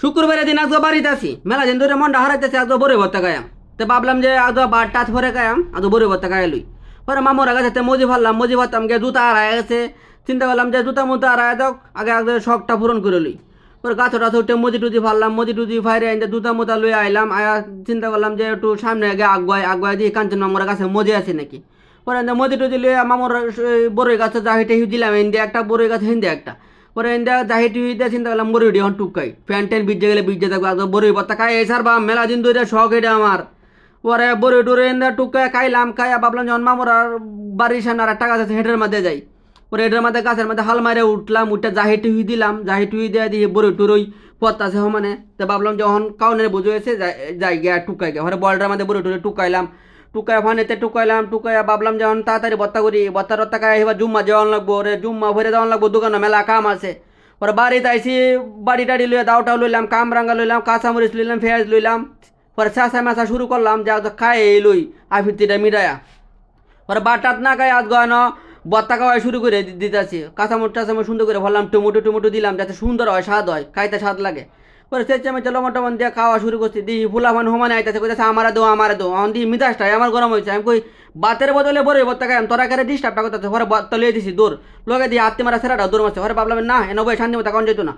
শুক্রবারের দিন আজকে বাড়িতে আছি, মেলা দিন ধরে মনটা হারাইতেছে, আজকে বড়ই ভর্তা গায়াম। তো ভাবলাম যে আজকে বার টাত ভরে গায়াম, আজকে বড়ই ভর্তা গায়ে লই। পরে মামুর কাছে মজি ফারলাম, মজি ফারতাম গিয়ে জুতা হারায় গেছে। চিন্তা করলাম যে জুতা মুতা হারায় যাক, আগে আগে শখটা পূরণ করে লই। পরে গাছ টাছ উঠে মজি টুজি ফারলাম, মজি টুজি ফাইরে আনতে জুতা মুতা লই আইলাম। আয়া চিন্তা করলাম যে একটু সামনে আগে আগুয়াই আগুয়াই দিয়ে কাঞ্চন মামুর কাছে মজি আছে নাকি। পরে মজি টুজি লইয়া মামুর বড়ই গাছে জাহিটে দিলাম, হিন্দে একটা বড়ই গাছ হিন্দে একটা। পরে ইন্দা জাহি টিভি দিয়ে চিন্তা করলাম বড়ি উঠি এখন টুকাই ফ্যান ট্যান বিজে গেলে বিজে থাকবো, আজ বড়ি ভর্তা খাই এসার বা মেলা দিন ধরে শখ এটা আমার। পরে বড়ি টুরে ইন্দা টুকায় খাইলাম, খাইয়া ভাবলাম যখন মামুর আর বাড়ির সামনে আর একটা গাছ আছে হেঁটের মধ্যে যাই। পরে হেঁটের মধ্যে গাছের মধ্যে হাল মারে উঠলাম, উঠে জাহি টিভি দিলাম, জাহি টিভি দিয়ে দিয়ে বড়ি টুরই পথ আছে মানে। তো ভাবলাম যখন কাউনের বুঝে হয়েছে যাই গিয়া টুকাই গিয়া পরে বলটার মধ্যে বড়ি টুরে টুকাইলাম। টুকায় ফানেতে টুকাইলাম, টুকাইয়া ভাবলাম যখন তাড়াতাড়ি ভর্তা করি, ভর্তা টর্তা খাই এবার জুম্মা যাওয়ান লাগবো, রে জুম্মা ভরে যাওয়ান লাগবো, দোকানে মেলা কাম আছে। পরে বাড়িতে আইসি, বাড়ি টাড়ি লইয়া দাওটাও লইলাম, কামরাঙ্গা লইলাম, কাঁচামরিচ লইলাম, পেঁয়াজ লইলাম। পরে চেঁচা মেচা শুরু করলাম যে আজ খাই এই লই আফিরতিটা মিটায়া। পরে বাটাত না খাই আজ গয় বত্তা খাওয়া শুরু করে দিতেছি। কাঁচামরিচ টাচামরিচ সুন্দর করে ভরলাম, টমেটো টমেটো দিলাম যাতে সুন্দর হয়, স্বাদ হয়, খাইতে স্বাদ লাগে। পরে চেঁচা মেচা লবণ টবণ দিয়ে খাওয়া শুরু করছি, দিই ফুলা মান সমানে আইতেছে, কইতেছে আমারে দো এখন দিই মিঠাসটাই আমার গরম হয়েছে। আমি কই বাতের বদলে বড়ই ভর্তা খাই, তোরা কারে ডিস্টার্বটা করতেছে। পরে ভর্তা লিয়ে দিছি দূর লগে দিয়ে হাতে মারা সেরাটা দূর মারছে। পরে ভাবলাম না এনে বই শান্তি মতো এখন যেত না।